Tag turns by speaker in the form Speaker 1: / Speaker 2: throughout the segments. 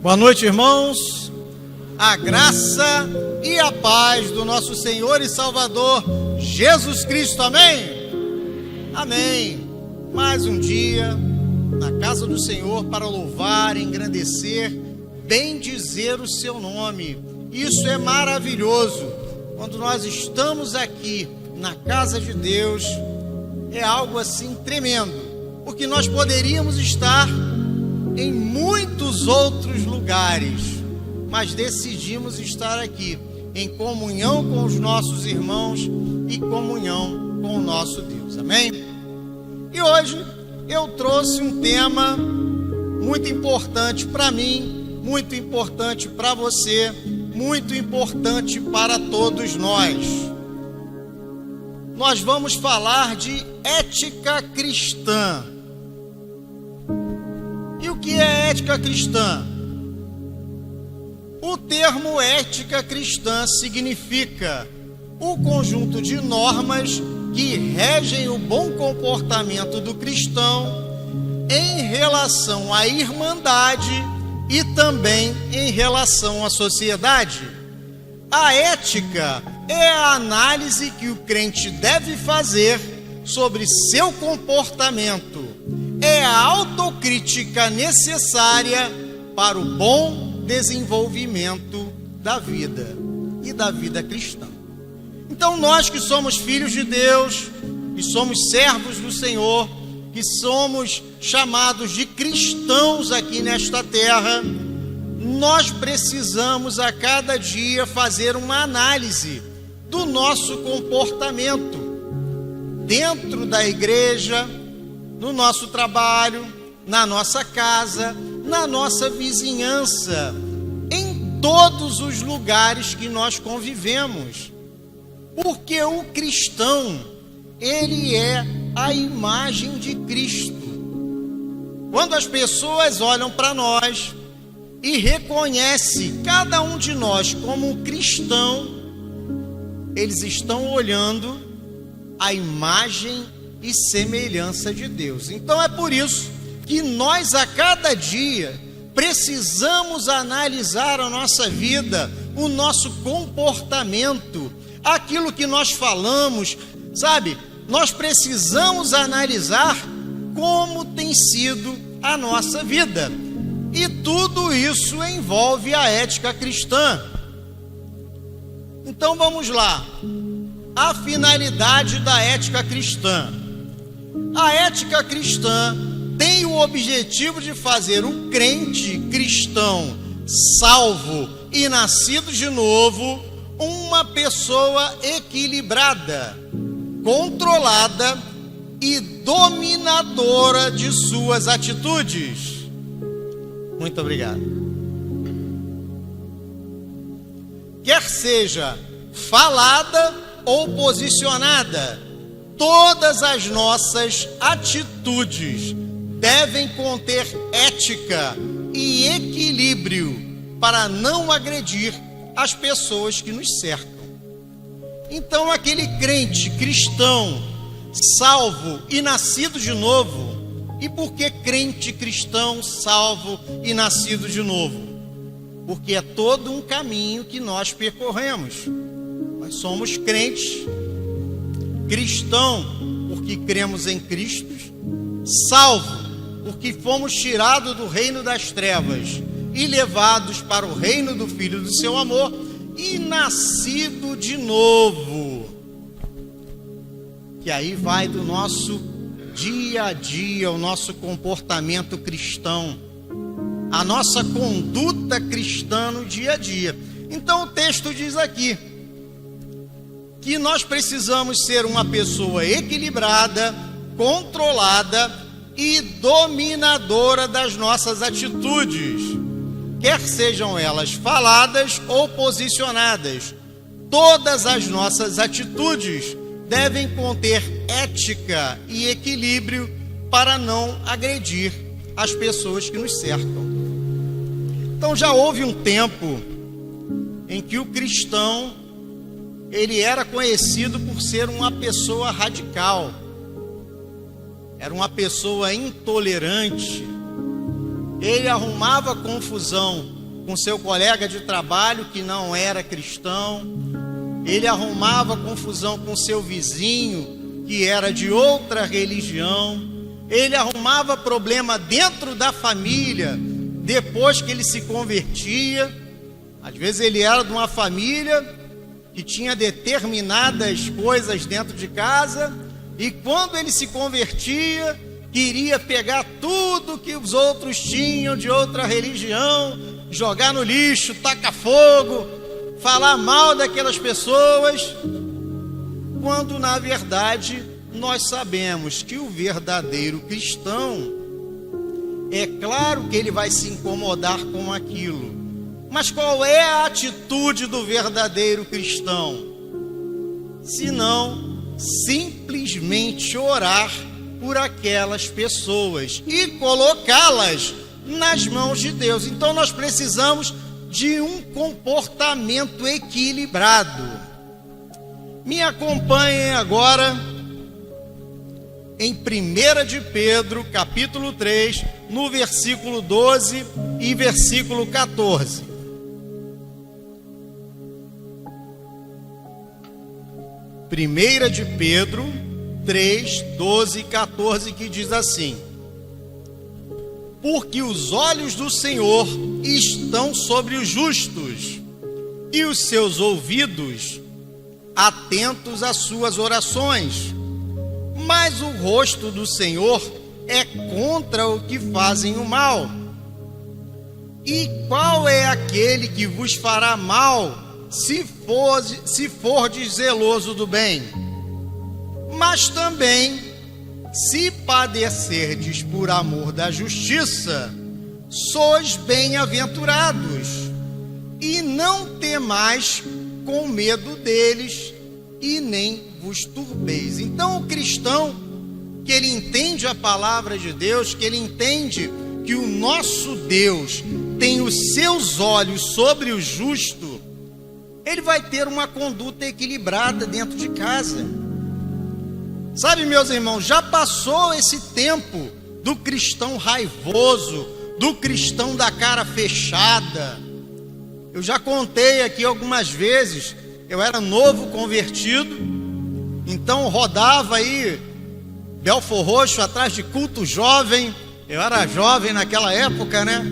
Speaker 1: Boa noite, irmãos. A graça e a paz do nosso Senhor e Salvador Jesus Cristo, amém? Amém. Mais um dia na casa do Senhor para louvar, engrandecer, bendizer o seu nome. Isso é maravilhoso. Quando nós estamos aqui na casa de Deus, é algo assim tremendo, porque nós poderíamos estar em muitos outros lugares, mas decidimos estar aqui em comunhão com os nossos irmãos e comunhão com o nosso Deus, amém? E hoje eu trouxe um tema muito importante para mim, muito importante para você, muito importante para todos nós. Nós vamos falar de ética cristã. E o que é ética cristã? O termo ética cristã significa o conjunto de normas que regem o bom comportamento do cristão em relação à irmandade e também em relação à sociedade. A ética é a análise que o crente deve fazer sobre seu comportamento. É a autocrítica necessária para o bom desenvolvimento da vida e da vida cristã. Então nós que somos filhos de Deus, que somos servos do Senhor, que somos chamados de cristãos aqui nesta terra, nós precisamos a cada dia fazer uma análise do nosso comportamento dentro da igreja, no nosso trabalho, na nossa casa, na nossa vizinhança, em todos os lugares que nós convivemos. Porque o cristão, ele é a imagem de Cristo. Quando as pessoas olham para nós e reconhecem cada um de nós como um cristão, eles estão olhando a imagem e semelhança de Deus. Então é por isso que nós a cada dia precisamos analisar a nossa vida, o nosso comportamento, aquilo que nós falamos, sabe? Nós precisamos analisar como tem sido a nossa vida. E tudo isso envolve a ética cristã. Então vamos lá. A finalidade da ética cristã. A ética cristã tem o objetivo de fazer o crente cristão salvo e nascido de novo uma pessoa equilibrada, controlada e dominadora de suas atitudes. Muito obrigado. Quer seja falada ou posicionada, todas as nossas atitudes devem conter ética e equilíbrio para não agredir as pessoas que nos cercam. Então, aquele crente cristão, salvo e nascido de novo. E por que crente cristão, salvo e nascido de novo? Porque é todo um caminho que nós percorremos. Nós somos crentes, cristão, porque cremos em Cristo, salvo, porque fomos tirados do reino das trevas e levados para o reino do Filho do seu amor, e nascido de novo. Que aí vai do nosso dia a dia, o nosso comportamento cristão, a nossa conduta cristã no dia a dia. Então o texto diz aqui que nós precisamos ser uma pessoa equilibrada, controlada e dominadora das nossas atitudes, quer sejam elas faladas ou posicionadas. Todas as nossas atitudes devem conter ética e equilíbrio para não agredir as pessoas que nos cercam. Então já houve um tempo em que o cristão, ele era conhecido por ser uma pessoa radical. era uma pessoa intolerante. Ele arrumava confusão com seu colega de trabalho que não era cristão. Ele arrumava confusão com seu vizinho que era de outra religião. Ele arrumava problema dentro da família depois que ele se convertia. Às vezes ele era de uma família que tinha determinadas coisas dentro de casa, e quando ele se convertia, queria pegar tudo que os outros tinham de outra religião, jogar no lixo, tacar fogo, falar mal daquelas pessoas, quando na verdade nós sabemos que o verdadeiro cristão, é claro que ele vai se incomodar com aquilo, mas qual é a atitude do verdadeiro cristão? Senão simplesmente orar por aquelas pessoas e colocá-las nas mãos de Deus. Então nós precisamos de um comportamento equilibrado. Me acompanhem agora em 1 de Pedro, capítulo 3, no versículo 12 e versículo 14. 1 de Pedro 3, 12 e 14, que diz assim: porque os olhos do Senhor estão sobre os justos, e os seus ouvidos atentos às suas orações, mas o rosto do Senhor é contra o que fazem o mal. E qual é aquele que vos fará mal, se fordes zeloso do bem? Mas também, se padecerdes por amor da justiça, sois bem-aventurados, e não temais com medo deles, e nem vos turbeis. Então o cristão, que ele entende a palavra de Deus, que ele entende que o nosso Deus tem os seus olhos sobre o justo, ele vai ter uma conduta equilibrada dentro de casa. Sabe, meus irmãos, já passou esse tempo do cristão raivoso, do cristão da cara fechada. Eu já contei aqui algumas vezes, eu era novo convertido, então rodava aí Belfor Roxo atrás de culto jovem. Eu era jovem naquela época, né?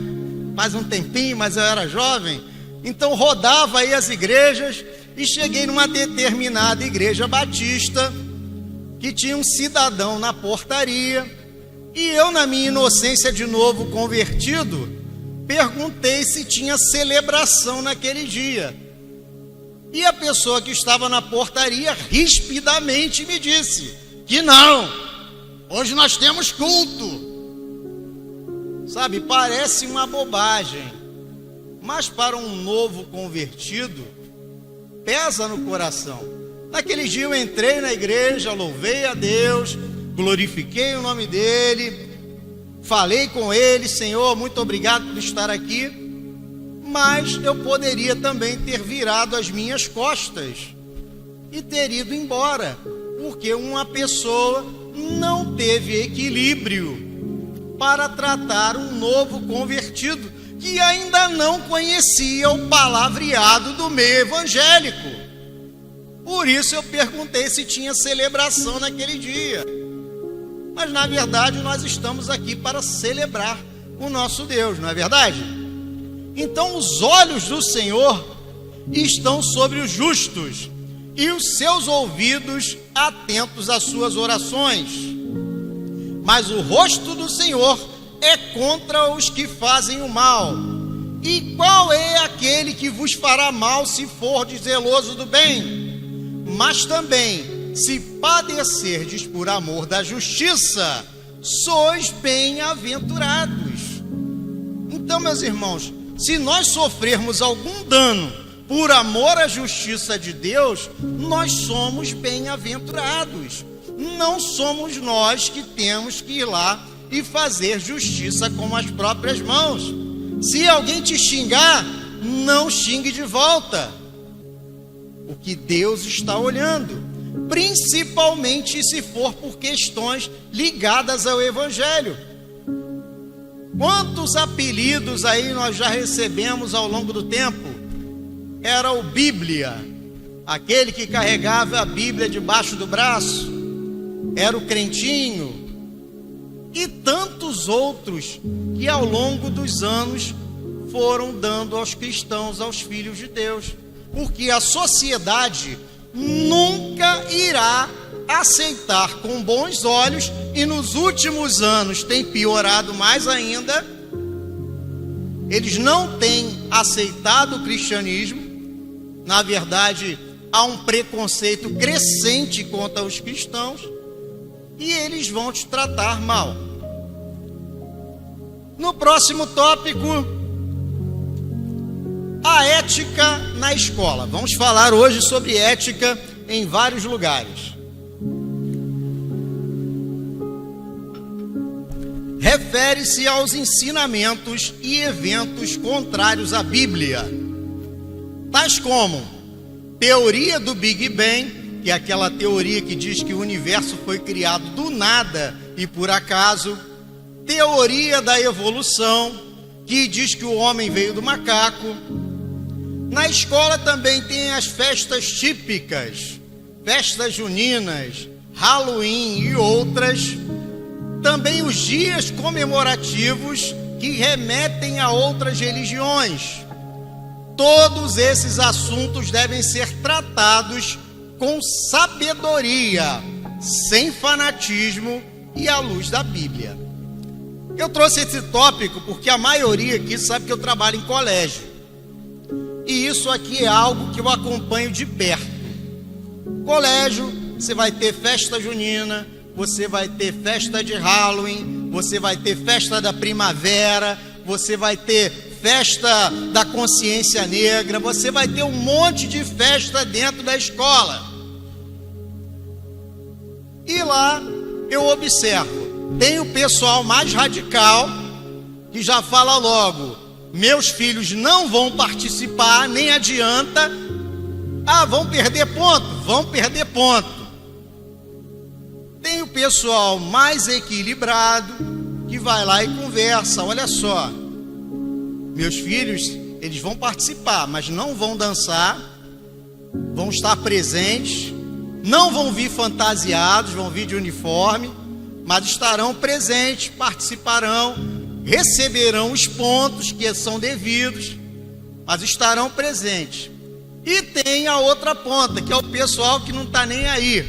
Speaker 1: Faz um tempinho, mas eu era jovem. Então rodava aí as igrejas e cheguei numa determinada igreja batista que tinha um cidadão na portaria, e eu, na minha inocência de novo convertido, perguntei se tinha celebração naquele dia. E a pessoa que estava na portaria rispidamente me disse que não, hoje nós temos culto. Sabe, parece uma bobagem, mas para um novo convertido pesa no coração. Naquele dia eu entrei na igreja, louvei a Deus, glorifiquei o nome dele, falei com ele: Senhor, muito obrigado por estar aqui. Mas eu poderia também ter virado as minhas costas e ter ido embora, porque uma pessoa não teve equilíbrio para tratar um novo convertido que ainda não conhecia o palavreado do meio evangélico. Por isso eu perguntei se tinha celebração naquele dia. Mas na verdade nós estamos aqui para celebrar o nosso Deus, não é verdade? Então os olhos do Senhor estão sobre os justos, e os seus ouvidos atentos às suas orações. Mas o rosto do Senhor é contra os que fazem o mal. E qual é aquele que vos fará mal, se fordes zeloso do bem? Mas também, se padecerdes por amor da justiça, sois bem-aventurados. Então, meus irmãos, se nós sofrermos algum dano por amor à justiça de Deus, nós somos bem-aventurados. Não somos nós que temos que ir lá e fazer justiça com as próprias mãos. Se alguém te xingar, não xingue de volta. O que Deus está olhando, principalmente se for por questões ligadas ao Evangelho. Quantos apelidos aí nós já recebemos ao longo do tempo? Era o Bíblia, aquele que carregava a Bíblia debaixo do braço, era o crentinho, e tantos outros que ao longo dos anos foram dando aos cristãos, aos filhos de Deus, porque a sociedade nunca irá aceitar com bons olhos, e nos últimos anos tem piorado mais ainda. Eles não têm aceitado o cristianismo. Na verdade, há um preconceito crescente contra os cristãos, e eles vão te tratar mal. No próximo tópico, a ética na escola. Vamos falar hoje sobre ética em vários lugares. Refere-se aos ensinamentos e eventos contrários à Bíblia, tais como teoria do Big Bang, que é aquela teoria que diz que o universo foi criado do nada e por acaso; teoria da evolução, que diz que o homem veio do macaco. Na escola também tem as festas típicas, festas juninas, Halloween e outras. Também os dias comemorativos que remetem a outras religiões. Todos esses assuntos devem ser tratados com sabedoria, sem fanatismo e à luz da Bíblia. Eu trouxe esse tópico porque a maioria aqui sabe que eu trabalho em colégio. E isso aqui é algo que eu acompanho de perto. Colégio, você vai ter festa junina, você vai ter festa de Halloween, você vai ter festa da primavera, você vai ter festa da consciência negra, você vai ter um monte de festa dentro da escola. E lá eu observo, tem o pessoal mais radical que já fala logo: meus filhos não vão participar, nem adianta. Vão perder ponto. Tem o pessoal mais equilibrado que vai lá e conversa: olha só, meus filhos, eles vão participar, mas não vão dançar, vão estar presentes, não vão vir fantasiados, vão vir de uniforme, mas estarão presentes, participarão, receberão os pontos que são devidos, mas estarão presentes. E tem a outra ponta, que é o pessoal que não está nem aí.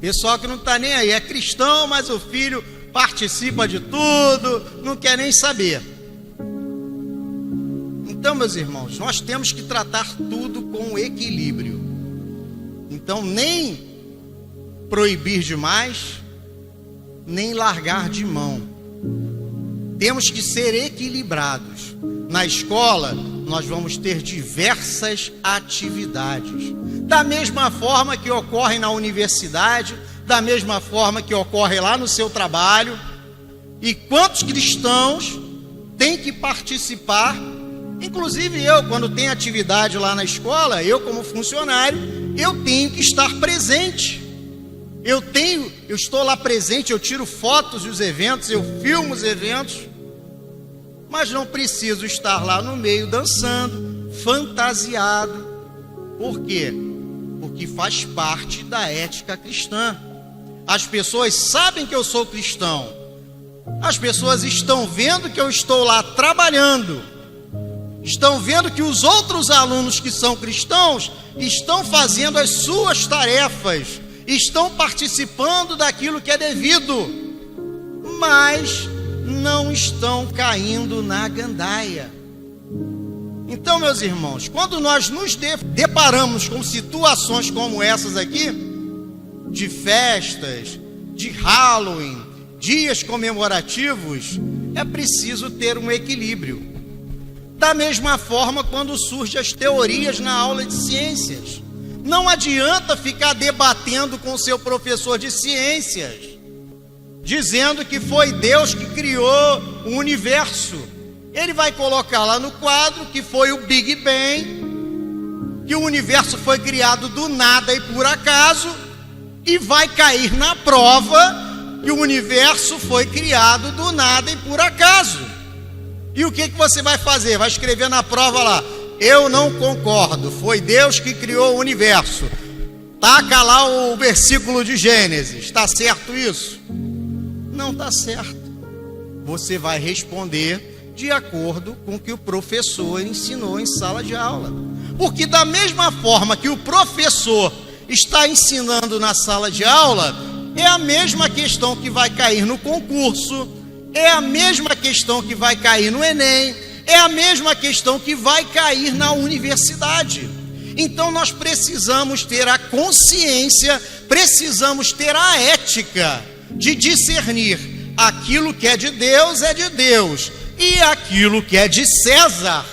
Speaker 1: Pessoal que não está nem aí, é cristão, mas o filho participa de tudo, não quer nem saber. Então, meus irmãos, nós temos que tratar tudo com equilíbrio. Então, nem proibir demais, nem largar de mão. Temos que ser equilibrados. Na escola, nós vamos ter diversas atividades. Da mesma forma que ocorre na universidade, da mesma forma que ocorre lá no seu trabalho. E quantos cristãos têm que participar? Inclusive eu, quando tenho atividade lá na escola, eu como funcionário, eu tenho que estar presente. Eu estou lá presente, eu tiro fotos dos eventos, eu filmo os eventos, mas não preciso estar lá no meio dançando, fantasiado. Por quê? Porque faz parte da ética cristã. As pessoas sabem que eu sou cristão. As pessoas estão vendo que eu estou lá trabalhando. Estão vendo que os outros alunos que são cristãos estão fazendo as suas tarefas, estão participando daquilo que é devido, mas não estão caindo na gandaia. Então, meus irmãos, quando nós nos deparamos com situações como essas aqui, de festas, de Halloween, dias comemorativos, é preciso ter um equilíbrio. Da mesma forma, quando surgem as teorias na aula de ciências, não adianta ficar debatendo com o seu professor de ciências, dizendo que foi Deus que criou o universo. Ele vai colocar lá no quadro que foi o Big Bang, que o universo foi criado do nada e por acaso, e vai cair na prova que o universo foi criado do nada e por acaso. E o que você vai fazer? Vai escrever na prova lá: eu não concordo, foi Deus que criou o universo. Taca lá o versículo de Gênesis. Está certo isso? Não está certo. Você vai responder de acordo com o que o professor ensinou em sala de aula. Porque da mesma forma que o professor está ensinando na sala de aula, é a mesma questão que vai cair no concurso, é a mesma questão que vai cair no Enem, é a mesma questão que vai cair na universidade. Então nós precisamos ter a consciência, precisamos ter a ética de discernir aquilo que é de Deus e aquilo que é de César.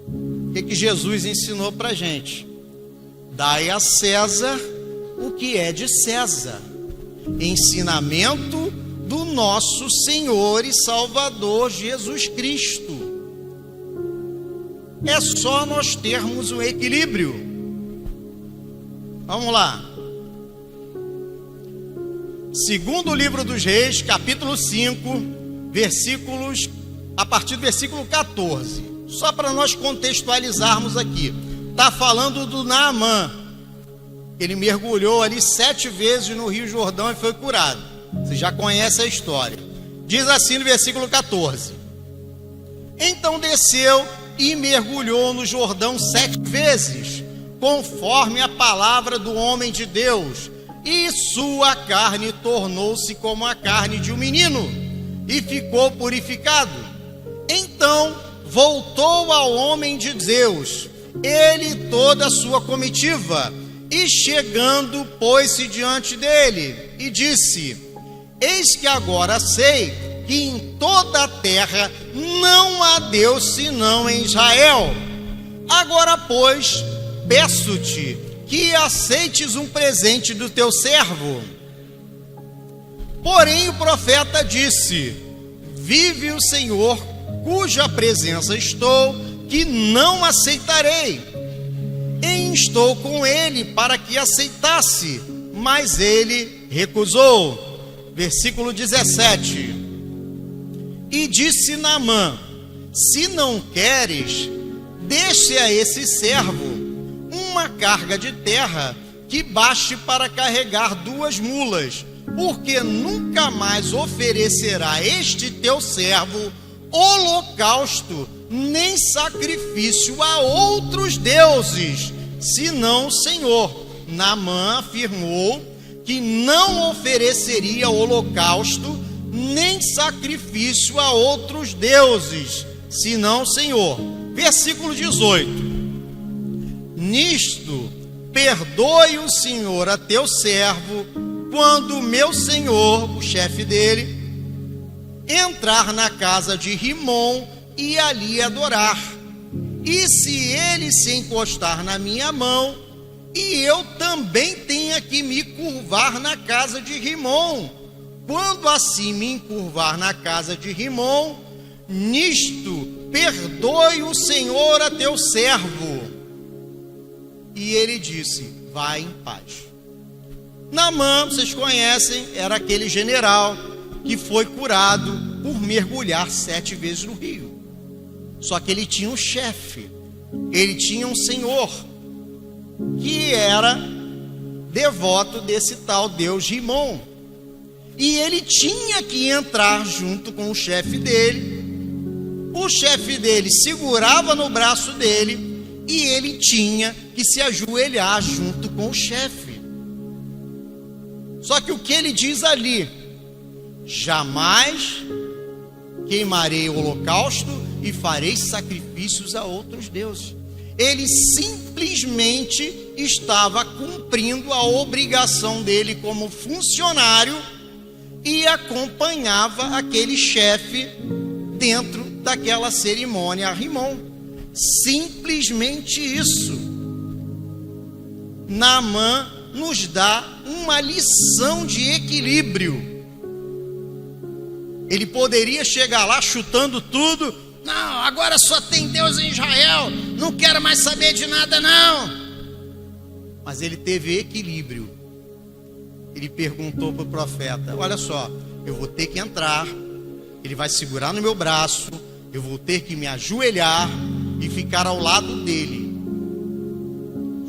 Speaker 1: O que Jesus ensinou para a gente? Dai a César o que é de César. Ensinamento do nosso Senhor e Salvador Jesus Cristo. É só nós termos um equilíbrio. Vamos lá. Segundo livro dos Reis, capítulo 5, a partir do versículo 14. Só para nós contextualizarmos aqui. Está falando do Naamã. Ele mergulhou ali 7 vezes no Rio Jordão e foi curado. Você já conhece a história. Diz assim no versículo 14: então desceu e mergulhou no Jordão 7 vezes, conforme a palavra do homem de Deus, e sua carne tornou-se como a carne de um menino, e ficou purificado. Então voltou ao homem de Deus, ele e toda a sua comitiva, e chegando, pôs-se diante dele, e disse: eis que agora sei que em toda a terra não há Deus senão em Israel. Agora, pois, peço-te que aceites um presente do teu servo. Porém o profeta disse: vive o Senhor, cuja presença estou, que não aceitarei. E instou com ele para que aceitasse, mas ele recusou. Versículo 17. E disse Naamã: se não queres, deixe a esse servo uma carga de terra que baste para carregar 2 mulas, porque nunca mais oferecerá este teu servo holocausto, nem sacrifício a outros deuses, senão o Senhor. Naamã afirmou que não ofereceria holocausto, nem sacrifício a outros deuses, senão o Senhor. Versículo 18. Nisto, perdoe o Senhor a teu servo, quando o meu senhor, o chefe dele, entrar na casa de Rimom e ali adorar. E se ele se encostar na minha mão, e eu também tenha que me curvar na casa de Rimom, quando assim me encurvar na casa de Rimom, nisto perdoe o Senhor a teu servo. E ele disse: vai em paz. Naamã, vocês conhecem, era aquele general que foi curado por mergulhar 7 vezes no rio. Só que ele tinha um chefe, ele tinha um senhor, que era devoto desse tal Deus Rimom. E ele tinha que entrar junto com o chefe dele. O chefe dele segurava no braço dele e ele tinha que se ajoelhar junto com o chefe. Só que o que ele diz ali: jamais queimarei o holocausto e farei sacrifícios a outros deuses. Ele simplesmente estava cumprindo a obrigação dele como funcionário e acompanhava aquele chefe dentro daquela cerimônia a Rimom. Simplesmente isso. Naamã nos dá uma lição de equilíbrio. Ele poderia chegar lá chutando tudo: Não, agora só tem Deus em Israel, não quero mais saber de nada não. Mas ele teve equilíbrio. Ele perguntou para o profeta: olha só, eu vou ter que entrar, ele vai segurar no meu braço, eu vou ter que me ajoelhar e ficar ao lado dele.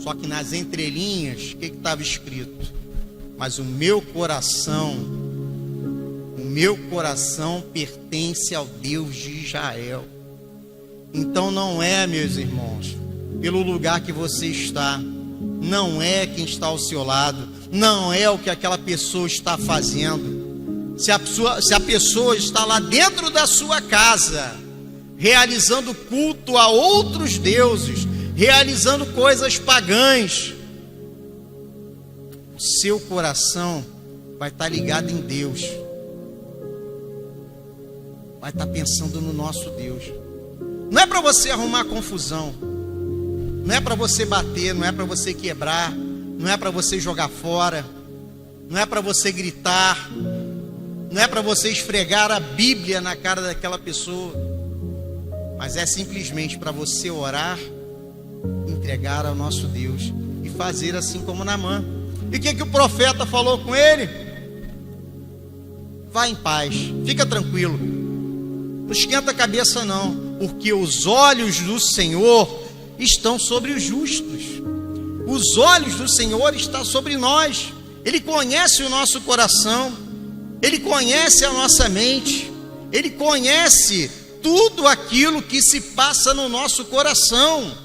Speaker 1: Só que nas entrelinhas, o que estava escrito? Mas o meu coração pertence ao Deus de Israel. Então não é, meus irmãos, pelo lugar que você está, não é quem está ao seu lado, não é o que aquela pessoa está fazendo. Se a pessoa está lá dentro da sua casa, realizando culto a outros deuses, realizando coisas pagãs, o seu coração vai estar ligado em Deus, vai estar pensando no nosso Deus. Não é para você arrumar confusão, não é para você bater, não é para você quebrar, não é para você jogar fora, não é para você gritar, não é para você esfregar a Bíblia na cara daquela pessoa, mas é simplesmente para você orar, entregar ao nosso Deus e fazer assim como Naamã. E o que o profeta falou com ele? Vá em paz, fica tranquilo, não esquenta a cabeça não, porque os olhos do Senhor estão sobre os justos. Os olhos do Senhor estão sobre nós. Ele conhece o nosso coração, Ele conhece a nossa mente, Ele conhece tudo aquilo que se passa no nosso coração.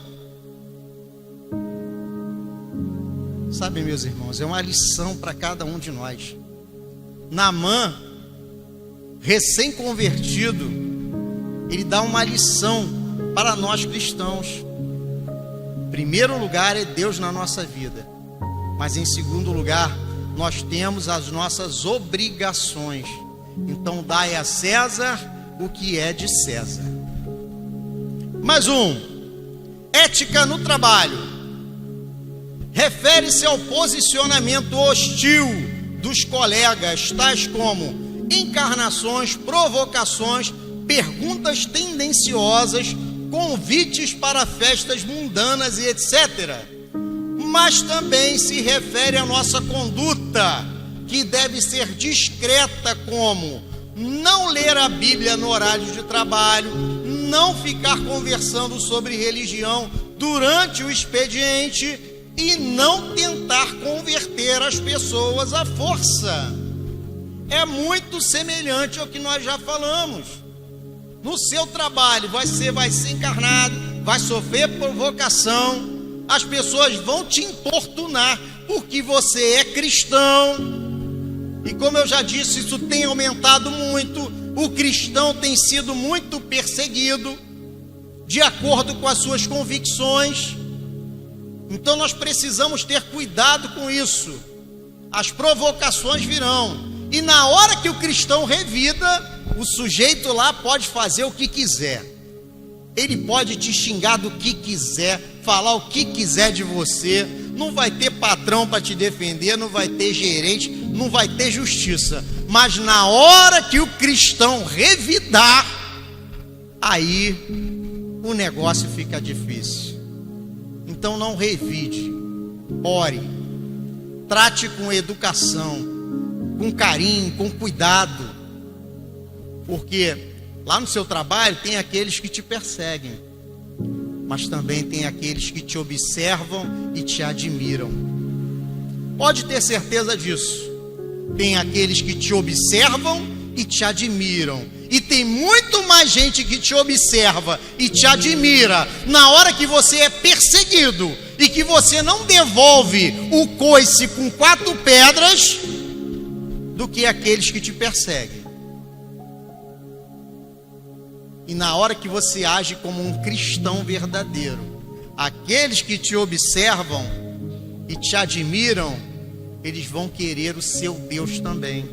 Speaker 1: Sabe, meus irmãos, é uma lição para cada um de nós. Naamã, recém-convertido, ele dá uma lição para nós cristãos. Em primeiro lugar é Deus na nossa vida, mas em segundo lugar nós temos as nossas obrigações. Então dai a César o que é de César. Mais um, ética no trabalho. Refere-se ao posicionamento hostil dos colegas, tais como encarnações, provocações, perguntas tendenciosas, convites para festas mundanas e etc. Mas também se refere à nossa conduta, que deve ser discreta, como não ler a Bíblia no horário de trabalho, não ficar conversando sobre religião durante o expediente e não tentar converter as pessoas à força. É muito semelhante ao que nós já falamos. No seu trabalho vai ser encarnado, vai sofrer provocação, as pessoas vão te importunar porque você é cristão. E como eu já disse, isso tem aumentado muito. O cristão tem sido muito perseguido de acordo com as suas convicções. Então nós precisamos ter cuidado com isso. As provocações virão, e na hora que o cristão revida, o sujeito lá pode fazer o que quiser. Ele pode te xingar do que quiser, falar o que quiser de você. Não vai ter patrão para te defender, não vai ter gerente, não vai ter justiça. Mas na hora que o cristão revidar, aí o negócio fica difícil. Então não revide, ore, trate com educação, com carinho, com cuidado, porque lá no seu trabalho tem aqueles que te perseguem, mas também tem aqueles que te observam e te admiram. Pode ter certeza disso. Tem aqueles que te observam e te admiram, e tem muito mais gente que te observa e te admira na hora que você é perseguido e que você não devolve o coice com 4 pedras, do que aqueles que te perseguem. E na hora que você age como um cristão verdadeiro, aqueles que te observam e te admiram, eles vão querer o seu Deus também,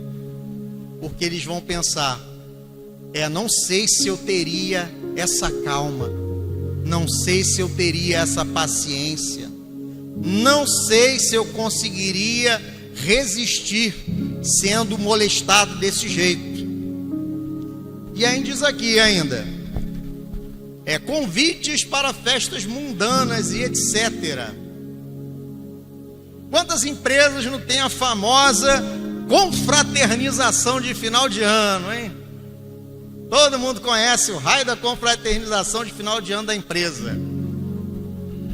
Speaker 1: porque eles vão pensar: não sei se eu teria essa calma, não sei se eu teria essa paciência, não sei se eu conseguiria resistir sendo molestado desse jeito. E aí diz aqui ainda: convites para festas mundanas e etc. Quantas empresas não tem a famosa confraternização de final de ano, hein? Todo mundo conhece o raio da confraternização de final de ano da empresa.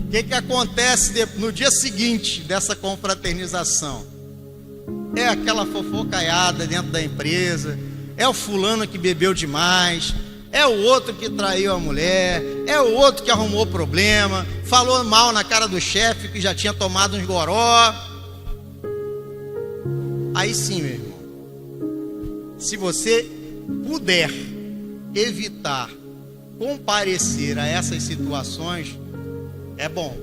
Speaker 1: O que acontece no dia seguinte dessa confraternização? É aquela fofocaiada dentro da empresa, é o fulano que bebeu demais, é o outro que traiu a mulher, é o outro que arrumou problema, falou mal na cara do chefe que já tinha tomado uns goró. Aí sim, meu irmão, se você puder evitar comparecer a essas situações, é bom.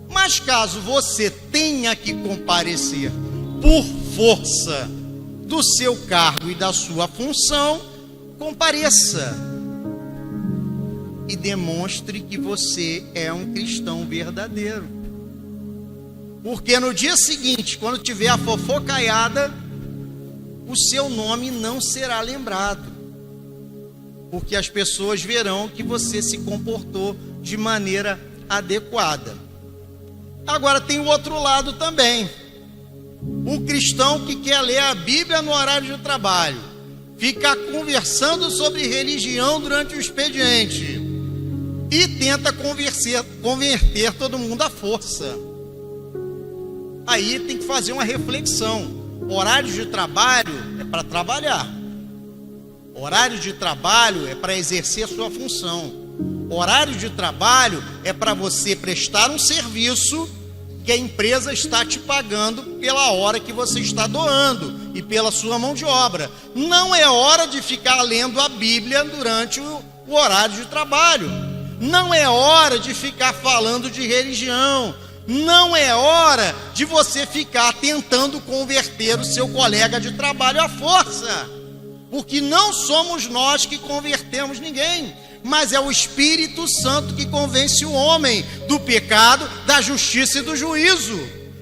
Speaker 1: Mas caso você tenha que comparecer por força do seu cargo e da sua função, compareça e demonstre que você é um cristão verdadeiro. Porque no dia seguinte, quando tiver a fofocaiada, o seu nome não será lembrado, porque as pessoas verão que você se comportou de maneira adequada. Agora tem o outro lado também. O cristão que quer ler a Bíblia no horário de trabalho, fica conversando sobre religião durante o expediente e tenta converter todo mundo à força. Aí tem que fazer uma reflexão. Horário de trabalho é para trabalhar. Horário de trabalho é para exercer a sua função. Horário de trabalho é para você prestar um serviço que a empresa está te pagando pela hora que você está doando e pela sua mão de obra. Não é hora de ficar lendo a Bíblia durante o horário de trabalho. Não é hora de ficar falando de religião. Não é hora de você ficar tentando converter o seu colega de trabalho à força. Porque não somos nós que convertemos ninguém, mas é o Espírito Santo que convence o homem do pecado, da justiça e do juízo.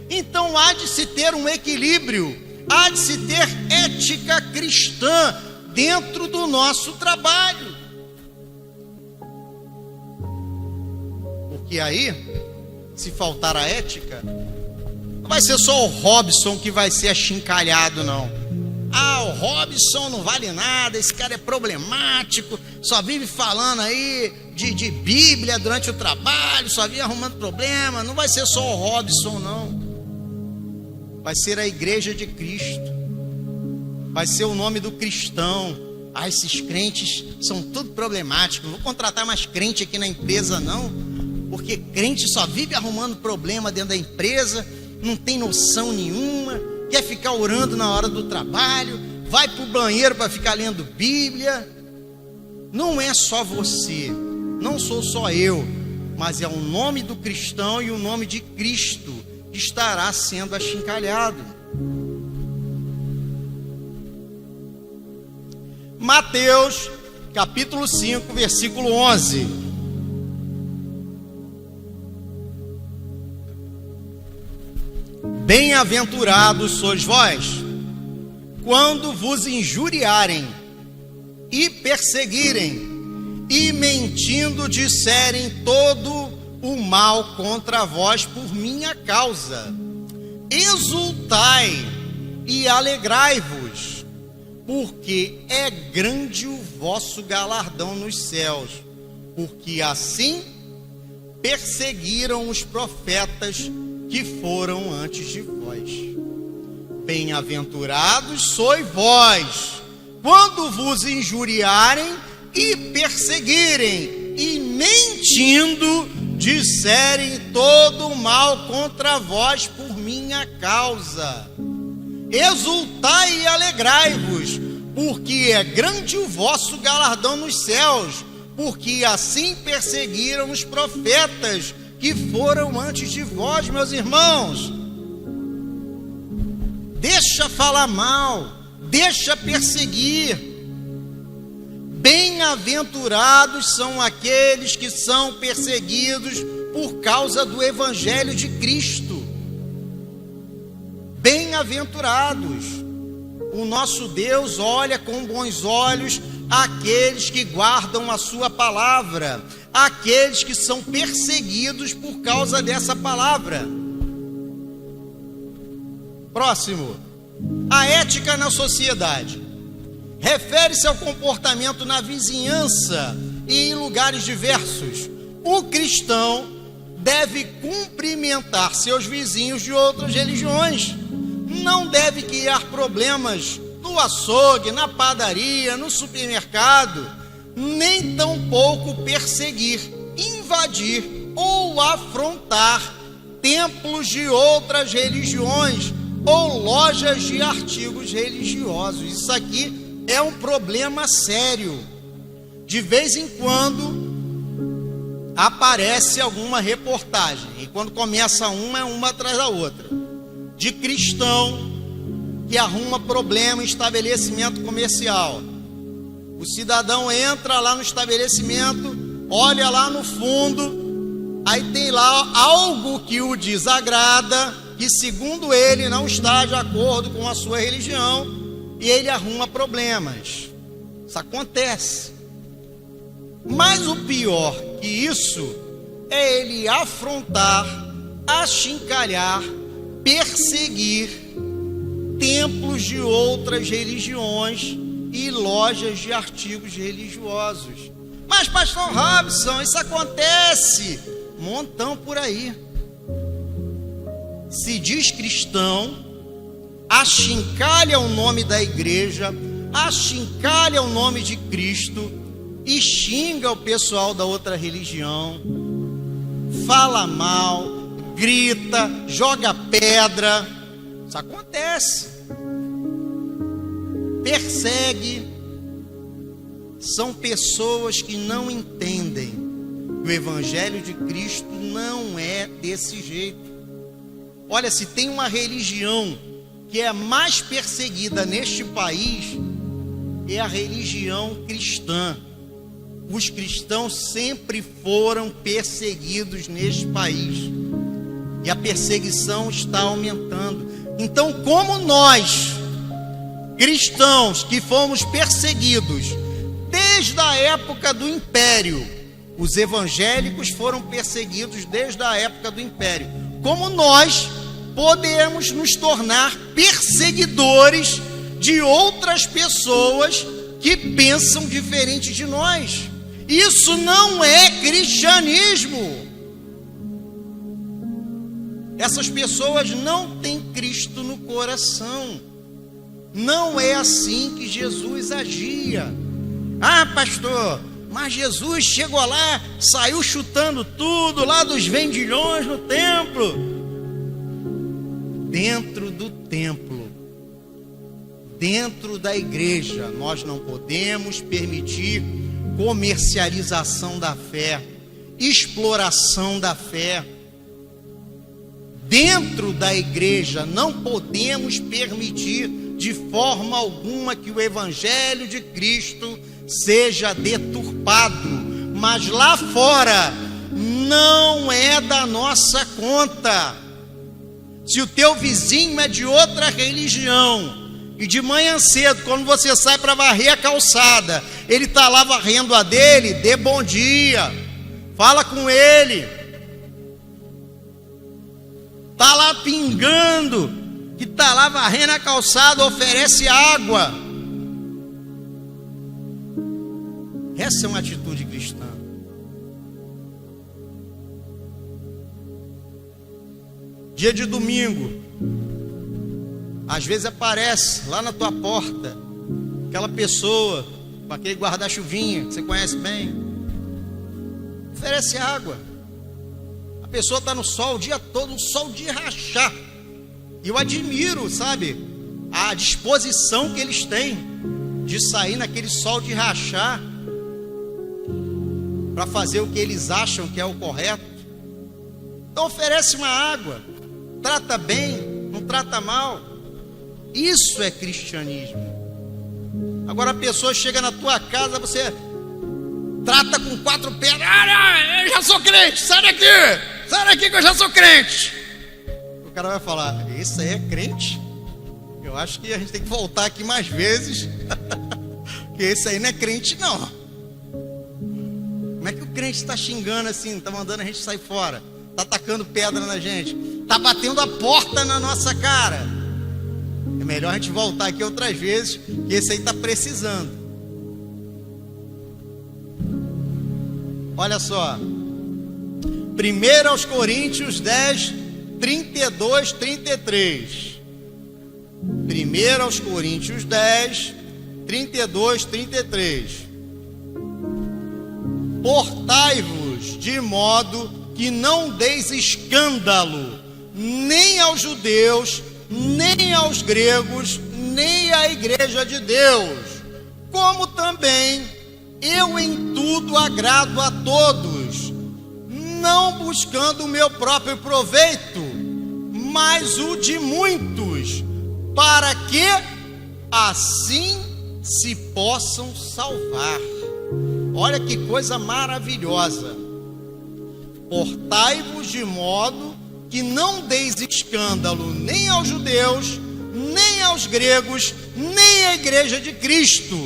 Speaker 1: Então há de se ter um equilíbrio, há de se ter ética cristã dentro do nosso trabalho. Porque aí, se faltar a ética, não vai ser só o Robson que vai ser achincalhado, não. Ah, o Robson não vale nada, esse cara é problemático, só vive falando aí de Bíblia durante o trabalho, só vive arrumando problema. Não vai ser só o Robson, não. Vai ser a igreja de Cristo, vai ser o nome do cristão. Ah, esses crentes são tudo problemáticos, não vou contratar mais crente aqui na empresa, não, porque crente só vive arrumando problema dentro da empresa, não tem noção nenhuma, quer ficar orando na hora do trabalho, vai para o banheiro para ficar lendo Bíblia. Não é só você, não sou só eu, mas é o nome do cristão e o nome de Cristo que estará sendo achincalhado. Mateus, capítulo 5, versículo 11. Bem-aventurados sois vós, quando vos injuriarem e perseguirem, e mentindo disserem todo o mal contra vós por minha causa. Exultai e alegrai-vos, porque é grande o vosso galardão nos céus, porque assim perseguiram os profetas que foram antes de vós. Bem-aventurados sois vós, quando vos injuriarem e perseguirem, e mentindo disserem todo o mal contra vós por minha causa. Exultai e alegrai-vos, porque é grande o vosso galardão nos céus, porque assim perseguiram os profetas que foram antes de vós. Meus irmãos, deixa falar mal, deixa perseguir. Bem-aventurados são aqueles que são perseguidos por causa do Evangelho de Cristo. Bem-aventurados. O nosso Deus olha com bons olhos aqueles que guardam a sua palavra, aqueles que são perseguidos por causa dessa palavra. Próximo, a ética na sociedade. Refere-se ao comportamento na vizinhança e em lugares diversos. O cristão deve cumprimentar seus vizinhos de outras religiões. Não deve criar problemas no açougue, na padaria, no supermercado, nem tampouco perseguir, invadir ou afrontar templos de outras religiões ou lojas de artigos religiosos. Isso aqui é um problema sério. De vez em quando aparece alguma reportagem, e quando começa uma atrás da outra, de cristão que arruma problema em estabelecimento comercial. O cidadão entra lá no estabelecimento, olha lá no fundo, aí tem lá algo que o desagrada, que segundo ele não está de acordo com a sua religião, e ele arruma problemas. Isso acontece. Mas o pior que isso é ele afrontar, achincalhar, perseguir templos de outras religiões e lojas de artigos religiosos. Mas, pastor Robson, isso acontece um montão por aí. Se diz cristão, achincalha o nome da igreja, achincalha o nome de Cristo e xinga o pessoal da outra religião, fala mal, grita, joga pedra. Isso acontece. Persegue. São pessoas que não entendem que o evangelho de Cristo não é desse jeito. Olha, se tem uma religião que é mais perseguida neste país, é a religião cristã. Os cristãos sempre foram perseguidos neste país, e a perseguição está aumentando. Então, como nós, cristãos que fomos perseguidos desde a época do Império, os evangélicos foram perseguidos desde a época do Império, como nós podemos nos tornar perseguidores de outras pessoas que pensam diferente de nós? Isso não é cristianismo. Essas pessoas não têm Cristo no coração. Não é assim que Jesus agia. Ah, pastor, mas Jesus chegou lá, saiu chutando tudo lá dos vendilhões no templo. Dentro do templo, dentro da igreja, nós não podemos permitir comercialização da fé, exploração da fé. Dentro da igreja não podemos permitir de forma alguma que o evangelho de Cristo seja deturpado, mas lá fora não é da nossa conta. Se o teu vizinho é de outra religião e de manhã cedo, quando você sai para varrer a calçada, ele está lá varrendo a dele, dê bom dia, fala com ele. Está lá pingando, que está lá varrendo a calçada, oferece água. Essa é uma atitude cristã. Dia de domingo, às vezes aparece lá na tua porta aquela pessoa com aquele guarda-chuvinha que você conhece bem, oferece água. A pessoa está no sol o dia todo, um sol de rachar. E eu admiro, sabe, a disposição que eles têm de sair naquele sol de rachar para fazer o que eles acham que é o correto. Então oferece uma água, trata bem, não trata mal. Isso é cristianismo. Agora a pessoa chega na tua casa, você trata com 4 pedras. Ah, eu já sou crente, sai daqui que eu já sou crente. O cara vai falar, esse aí é crente? Eu acho que a gente tem que voltar aqui mais vezes, Porque esse aí não é crente, não. Como é que o crente está xingando assim, está mandando a gente sair fora, está tacando pedra na gente, está batendo a porta na nossa cara? É melhor a gente voltar aqui outras vezes, que esse aí está precisando. Olha só, 1 Coríntios 10, 32, 33. 1 Coríntios 10, 32, 33. Portai-vos de modo que não deis escândalo, nem aos judeus, nem aos gregos, nem à igreja de Deus, como também eu em tudo agrado a todos, não buscando o meu próprio proveito, mas o de muitos, para que assim se possam salvar. Olha que coisa maravilhosa. Portai-vos de modo que não deis escândalo nem aos judeus, nem aos gregos, nem à igreja de Cristo,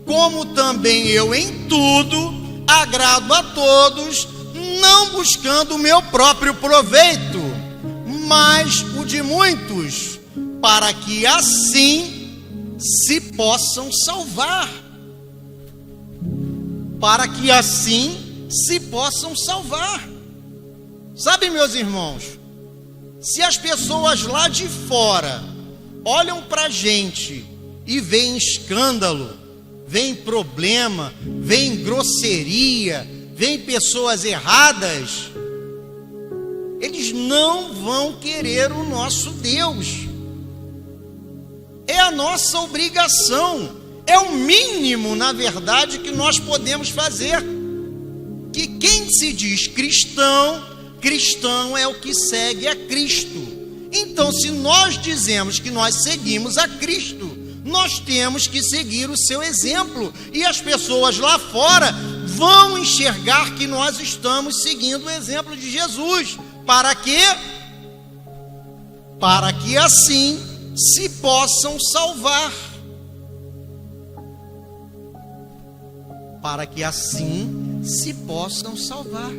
Speaker 1: como também eu em tudo agrado a todos, não buscando o meu próprio proveito, mas o de muitos, para que assim se possam salvar. Para que assim se possam salvar. Sabe, meus irmãos, se as pessoas lá de fora olham para a gente e veem escândalo, veem problema, veem grosseria, veem pessoas erradas, eles não vão querer o nosso Deus. É a nossa obrigação, é o mínimo, na verdade, que nós podemos fazer. Que quem se diz cristão, cristão é o que segue a Cristo. Então, se nós dizemos que nós seguimos a Cristo, nós temos que seguir o seu exemplo. E as pessoas lá fora vão enxergar que nós estamos seguindo o exemplo de Jesus. Para quê? Para que assim se possam salvar. Para que assim se possam salvar.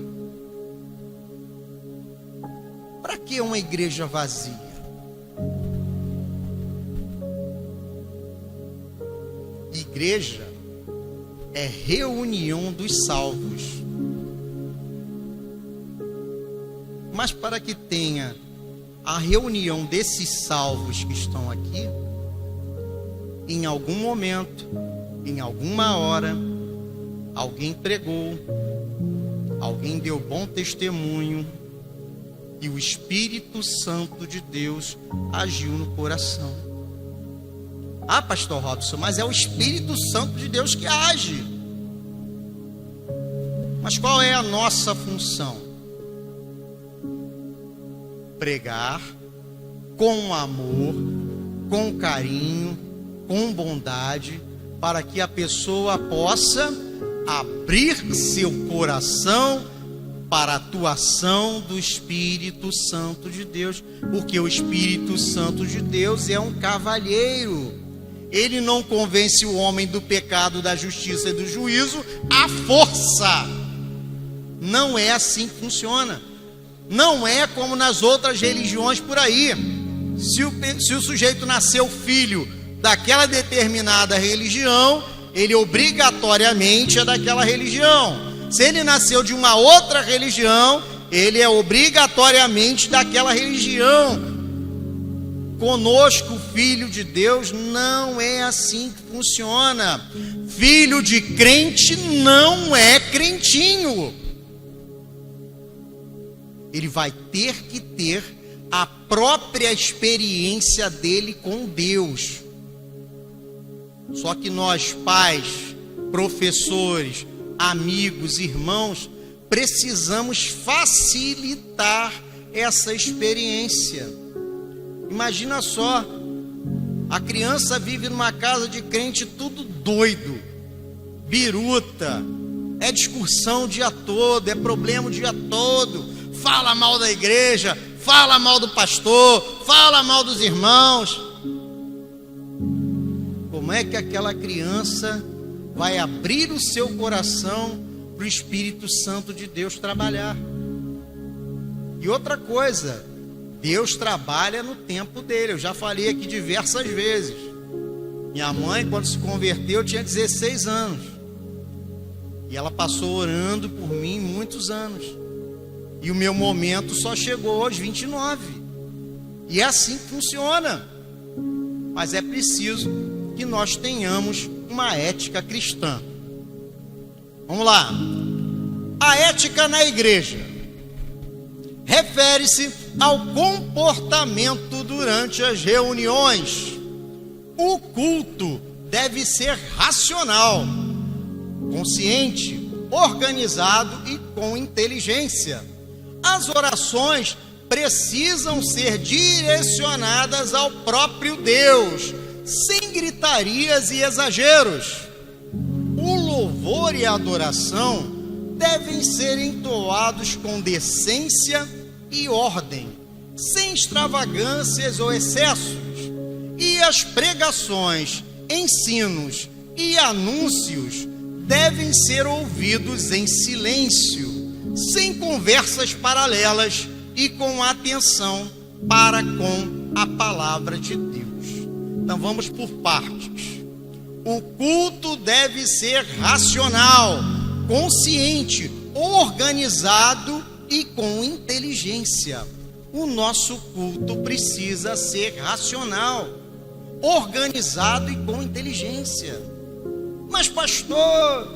Speaker 1: Para que uma igreja vazia? Igreja é reunião dos salvos. Mas para que tenha a reunião desses salvos que estão aqui, em algum momento, em alguma hora, alguém pregou, alguém deu bom testemunho, e o Espírito Santo de Deus agiu no coração. Ah, pastor Robson, mas é o Espírito Santo de Deus que age. Mas qual é a nossa função? Pregar com amor, com carinho, com bondade, para que a pessoa possa abrir seu coração para a atuação do Espírito Santo de Deus, porque o Espírito Santo de Deus é um cavalheiro. Ele não convence o homem do pecado, da justiça e do juízo à força. Não é assim que funciona. Não é como nas outras religiões por aí. Se o sujeito nasceu filho daquela determinada religião, ele obrigatoriamente é daquela religião. Se ele nasceu de uma outra religião, ele é obrigatoriamente daquela religião. Conosco, filho de Deus, não é assim que funciona. Filho de crente não é crentinho. Ele vai ter que ter a própria experiência dele com Deus. Só que nós, pais, professores, amigos, irmãos, precisamos facilitar essa experiência. Imagina só, a criança vive numa casa de crente tudo doido, biruta, é discussão o dia todo, é problema o dia todo, fala mal da igreja, fala mal do pastor, fala mal dos irmãos. Como é que aquela criança vai abrir o seu coração para o Espírito Santo de Deus trabalhar. E outra coisa, Deus trabalha no tempo dele. Eu já falei aqui diversas vezes. Minha mãe, quando se converteu, tinha 16 anos. E ela passou orando por mim muitos anos. E o meu momento só chegou aos 29. E é assim que funciona. Mas é preciso que nós tenhamos uma ética cristã. Vamos lá. A ética na igreja refere-se ao comportamento durante as reuniões. O culto deve ser racional, consciente, organizado e com inteligência. As orações precisam ser direcionadas ao próprio Deus, sem gritarias e exageros. O louvor e a adoração devem ser entoados com decência e ordem, sem extravagâncias ou excessos. E as pregações, ensinos e anúncios devem ser ouvidos em silêncio, sem conversas paralelas e com atenção para com a palavra de Deus. Então vamos por partes. O culto deve ser racional, consciente, organizado e com inteligência. O nosso culto precisa ser racional, organizado e com inteligência. Mas pastor,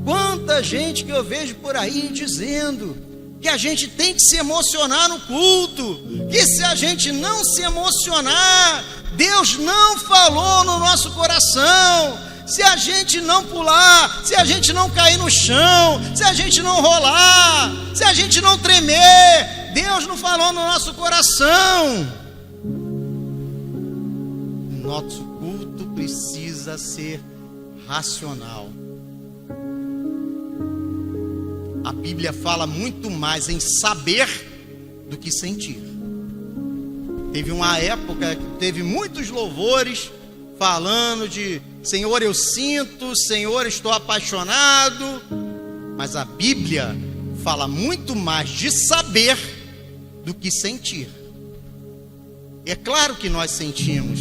Speaker 1: quanta gente que eu vejo por aí dizendo que a gente tem que se emocionar no culto, que se a gente não se emocionar, Deus não falou no nosso coração. Se a gente não pular, se a gente não cair no chão, se a gente não rolar, se a gente não tremer, Deus não falou no nosso coração. Nosso culto precisa ser racional. A Bíblia fala muito mais em saber do que sentir. Teve uma época que teve muitos louvores falando de Senhor, eu sinto, Senhor, estou apaixonado. Mas a Bíblia fala muito mais de saber do que sentir. É claro que nós sentimos.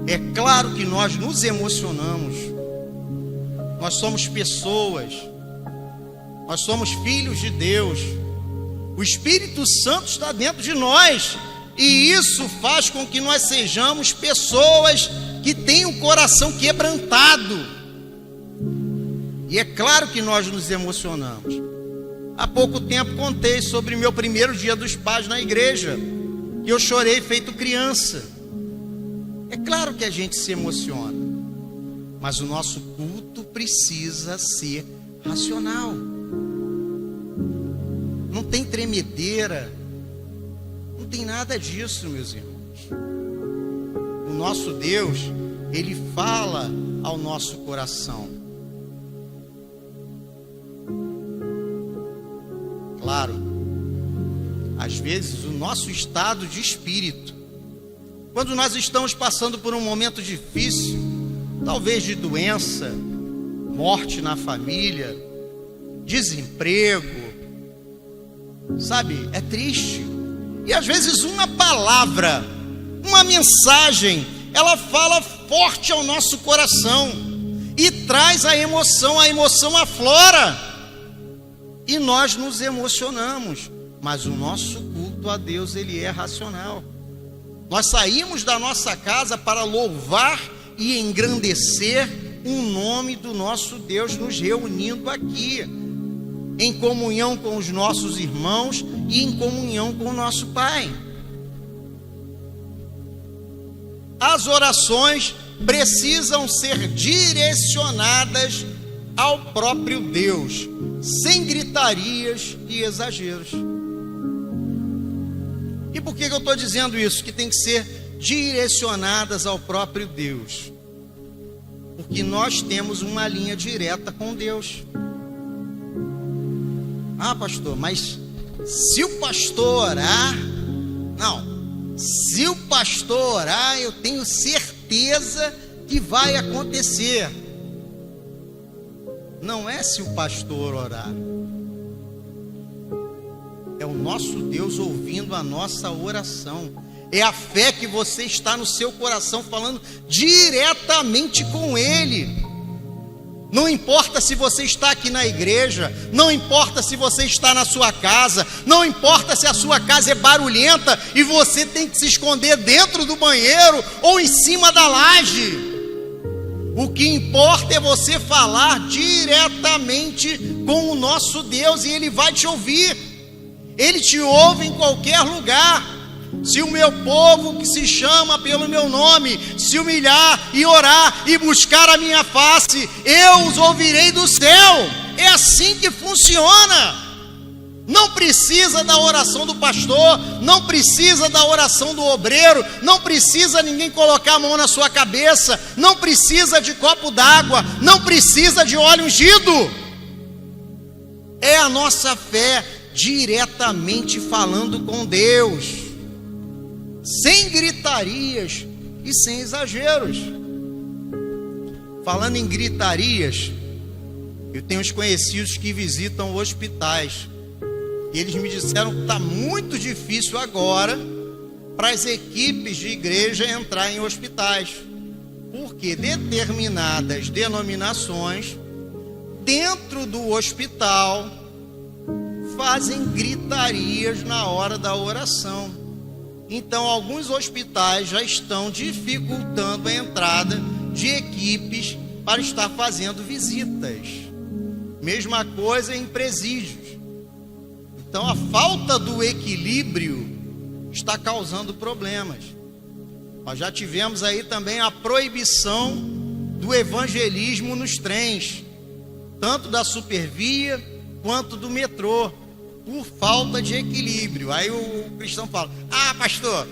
Speaker 1: É claro que nós nos emocionamos. Nós somos pessoas. Nós somos filhos de Deus. O Espírito Santo está dentro de nós. E isso faz com que nós sejamos pessoas que têm o coração quebrantado. E é claro que nós nos emocionamos. Há pouco tempo contei sobre meu primeiro dia dos pais na igreja, que eu chorei feito criança. É claro que a gente se emociona, mas o nosso culto precisa ser racional. Não tem tremedeira, não tem nada disso, meus irmãos. O nosso Deus, Ele fala ao nosso coração. Claro, às vezes o nosso estado de espírito, quando nós estamos passando por um momento difícil, talvez de doença, morte na família, desemprego, sabe, é triste. E às vezes uma palavra, uma mensagem, ela fala forte ao nosso coração e traz a emoção aflora e nós nos emocionamos. Mas o nosso culto a Deus, ele é racional. Nós saímos da nossa casa para louvar e engrandecer o nome do nosso Deus, nos reunindo aqui, em comunhão com os nossos irmãos e em comunhão com o nosso Pai. As orações precisam ser direcionadas ao próprio Deus, sem gritarias e exageros. E por que eu estou dizendo isso? Que tem que ser direcionadas ao próprio Deus. Porque nós temos uma linha direta com Deus. Ah, pastor, mas se o pastor orar... Não, se o pastor orar, eu tenho certeza que vai acontecer não é se o pastor orar, é o nosso Deus ouvindo a nossa oração. É a fé que você está no seu coração falando diretamente com Ele. Não importa se você está aqui na igreja, não importa se você está na sua casa, não importa se a sua casa é barulhenta e você tem que se esconder dentro do banheiro ou em cima da laje. O que importa é você falar diretamente com o nosso Deus e Ele vai te ouvir. Ele te ouve em qualquer lugar. Se o meu povo que se chama pelo meu nome se humilhar e orar e buscar a minha face, eu os ouvirei do céu. É assim que funciona. Não precisa da oração do pastor, não precisa da oração do obreiro, não precisa ninguém colocar a mão na sua cabeça, não precisa de copo d'água, não precisa de óleo ungido. É a nossa fé diretamente falando com Deus, sem gritarias e sem exageros. Falando em gritarias, eu tenho uns conhecidos que visitam hospitais e eles me disseram que está muito difícil agora para as equipes de igreja entrar em hospitais, porque determinadas denominações dentro do hospital fazem gritarias na hora da oração. Então, alguns hospitais já estão dificultando a entrada de equipes para estar fazendo visitas. Mesma coisa em presídios. Então, a falta do equilíbrio está causando problemas. Nós já tivemos aí também a proibição do evangelismo nos trens, tanto da Supervia quanto do metrô, por falta de equilíbrio. Aí o cristão fala: ah, pastor,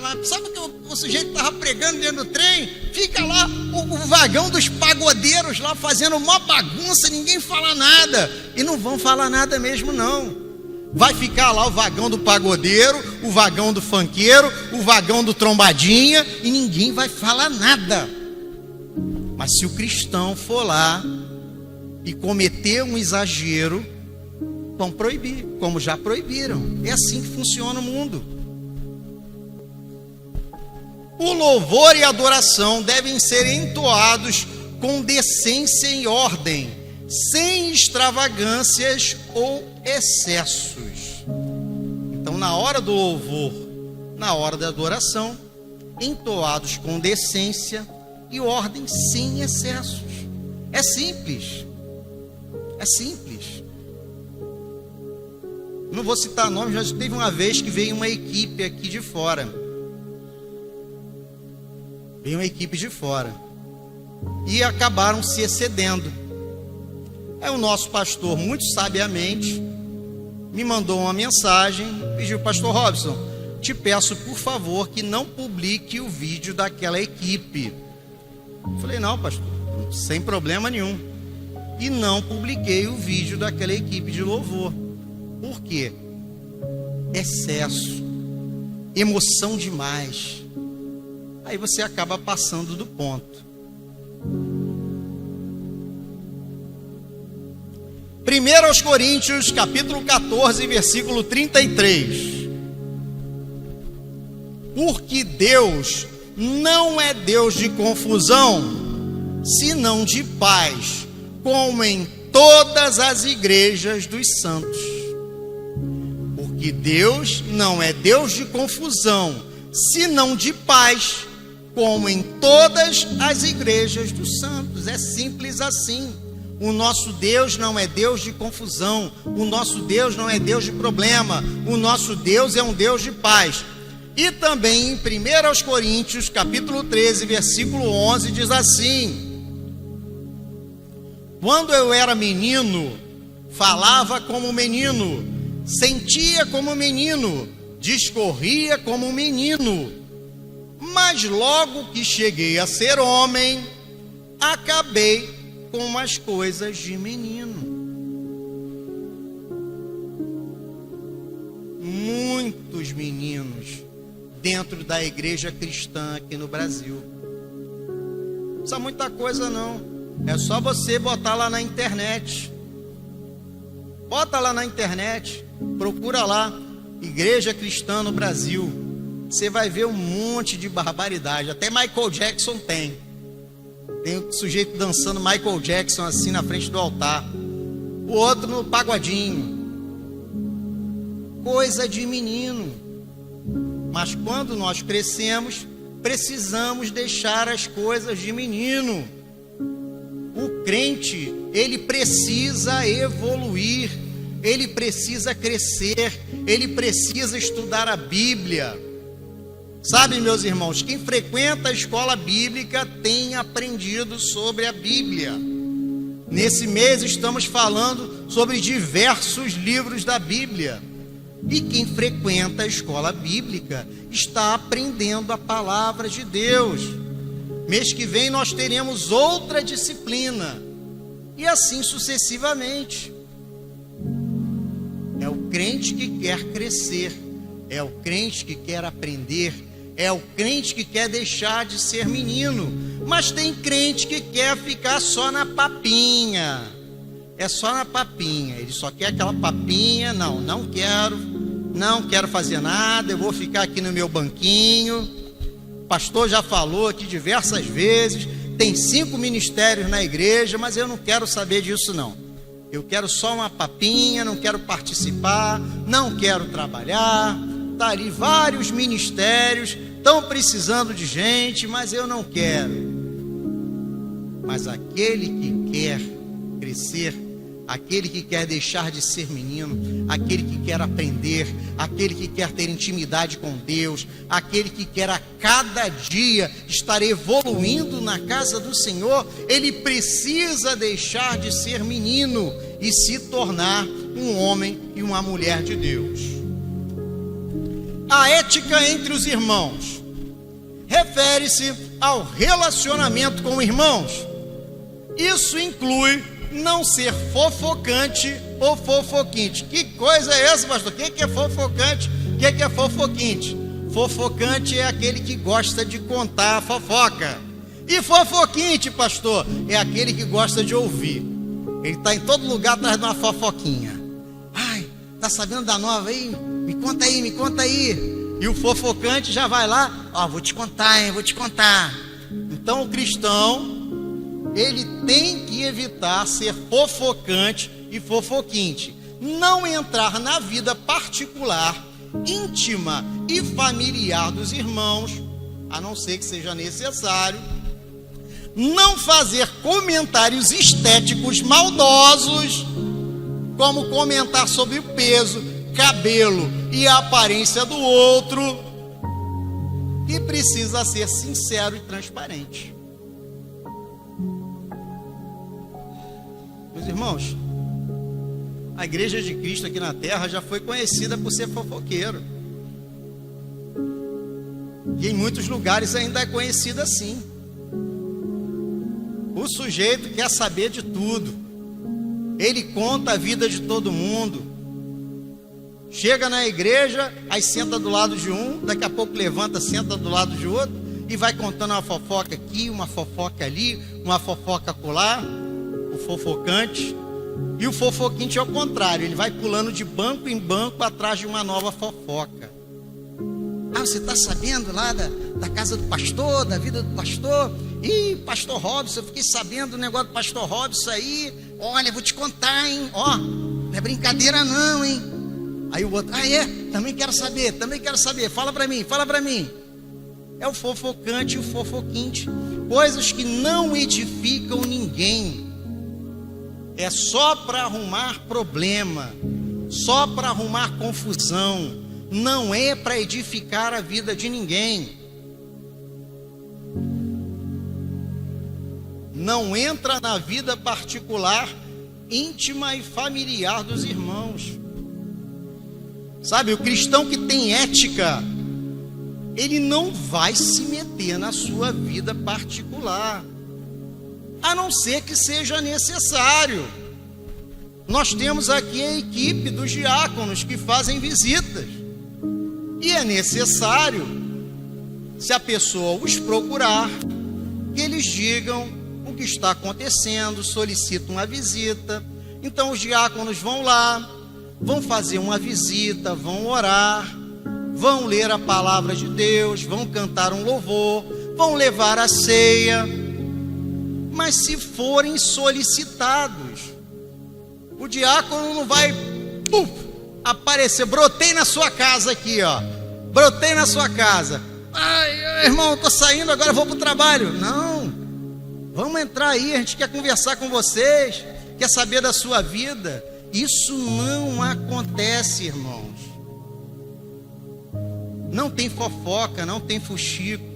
Speaker 1: mas sabe que o sujeito estava pregando dentro do trem? Fica lá o vagão dos pagodeiros lá fazendo uma bagunça, ninguém fala nada. E não vão falar nada mesmo não. Vai ficar lá o vagão do pagodeiro, o vagão do funkeiro, o vagão do trombadinha, e ninguém vai falar nada. Mas se o cristão for lá e cometer um exagero, vão proibir, como já proibiram. É assim que funciona o mundo. O louvor e a adoração devem ser entoados com decência e ordem, sem extravagâncias ou excessos. Então, na hora do louvor, na hora da adoração, entoados com decência e ordem, sem excessos. É simples. É simples. Não vou citar nomes, mas teve uma vez que veio uma equipe aqui de fora. Veio uma equipe de fora. E acabaram se excedendo. Aí o nosso pastor, muito sabiamente, me mandou uma mensagem, pediu: pastor Robson, te peço por favor que não publique o vídeo daquela equipe. Eu falei: não, pastor, sem problema nenhum. E não publiquei o vídeo daquela equipe de louvor. Por quê? Excesso, emoção demais. Aí você acaba passando do ponto. 1 Coríntios, capítulo 14, versículo 33. Porque Deus não é Deus de confusão, senão de paz, como em todas as igrejas dos santos. Porque Deus não é Deus de confusão, senão de paz, como em todas as igrejas dos santos. É simples assim. O nosso Deus não é Deus de confusão, o nosso Deus não é Deus de problema, o nosso Deus é um Deus de paz. E também em 1 Coríntios, capítulo 13, versículo 11, diz assim: quando eu era menino, falava como menino, sentia como menino, discorria como menino, mas logo que cheguei a ser homem, acabei com as coisas de menino. Muitos meninos dentro da igreja cristã aqui no Brasil precisa muita coisa não. É só você botar lá na internet. Bota lá na internet, procura lá, Igreja Cristã no Brasil. Você vai ver um monte de barbaridade. Até Michael Jackson tem. Tem um sujeito dançando Michael Jackson assim na frente do altar. O outro no pagodinho. Coisa de menino. Mas quando nós crescemos, precisamos deixar as coisas de menino. O crente, ele precisa evoluir, ele precisa crescer, ele precisa estudar a Bíblia. Sabe, meus irmãos, quem frequenta a escola bíblica tem aprendido sobre a Bíblia. Nesse mês estamos falando sobre diversos livros da Bíblia. E quem frequenta a escola bíblica está aprendendo a palavra de Deus. Mês que vem nós teremos outra disciplina. E assim sucessivamente. É o crente que quer crescer. É o crente que quer aprender. É o crente que quer deixar de ser menino. Mas tem crente que quer ficar só na papinha. É só na papinha. Ele só quer aquela papinha. Não quero fazer nada. Eu vou ficar aqui no meu banquinho. O pastor já falou aqui diversas vezes. Tem 5 ministérios na igreja, mas eu não quero saber disso não. Eu quero só uma papinha, não quero participar, não quero trabalhar. Tá ali vários ministérios, estão precisando de gente, mas eu não quero. Mas aquele que quer crescer, aquele que quer deixar de ser menino, aquele que quer aprender, aquele que quer ter intimidade com Deus, aquele que quer a cada dia estar evoluindo na casa do Senhor, ele precisa deixar de ser menino e se tornar um homem e uma mulher de Deus. A ética entre os irmãos refere-se ao relacionamento com irmãos. Isso inclui não ser fofocante ou fofoquinte. Que coisa é essa, pastor? O que é fofocante? O que é fofoquinte? Fofocante é aquele que gosta de contar a fofoca. E fofoquinte, pastor, é aquele que gosta de ouvir. Ele está em todo lugar atrás de uma fofoquinha. Ai, tá sabendo da nova aí? Me conta aí, me conta aí. E o fofocante já vai lá, vou te contar, hein, vou te contar. Então o cristão, ele tem que evitar ser fofocante e fofoquinte. Não entrar na vida particular, íntima e familiar dos irmãos, a não ser que seja necessário. Não fazer comentários estéticos maldosos, como comentar sobre o peso, cabelo e a aparência do outro. E precisa ser sincero e transparente. Meus irmãos, a Igreja de Cristo aqui na Terra já foi conhecida por ser fofoqueiro. E em muitos lugares ainda é conhecida assim. O sujeito quer saber de tudo. Ele conta a vida de todo mundo. Chega na igreja, aí senta do lado de um, daqui a pouco levanta, senta do lado de outro e vai contando uma fofoca aqui, uma fofoca ali, uma fofoca acolá. O fofocante. E o fofoquinte é o contrário, ele vai pulando de banco em banco atrás de uma nova fofoca. Você está sabendo lá da casa do pastor, da vida do pastor? Ih, pastor Robson, eu fiquei sabendo do negócio do pastor Robson aí. Olha, vou te contar, hein? Não é brincadeira não, hein? Aí o outro, também quero saber, fala para mim. É o fofocante e o fofoquinte. Coisas que não edificam ninguém. É só para arrumar problema, só para arrumar confusão. Não é para edificar a vida de ninguém. Não entra na vida particular, íntima e familiar dos irmãos. Sabe, o cristão que tem ética, ele não vai se meter na sua vida particular, a não ser que seja necessário. Nós temos aqui a equipe dos diáconos que fazem visitas. E é necessário, se a pessoa os procurar, que eles digam o que está acontecendo, solicitam uma visita. Então os diáconos vão lá, vão fazer uma visita, vão orar, vão ler a palavra de Deus, vão cantar um louvor, vão levar a ceia. Mas se forem solicitados, o diácono não vai aparecer, brotei na sua casa aqui, ó, brotei na sua casa. Ai, irmão, estou saindo, agora vou para o trabalho. Não, vamos entrar aí, a gente quer conversar com vocês, quer saber da sua vida. Isso não acontece, irmãos. Não tem fofoca, não tem fuxico.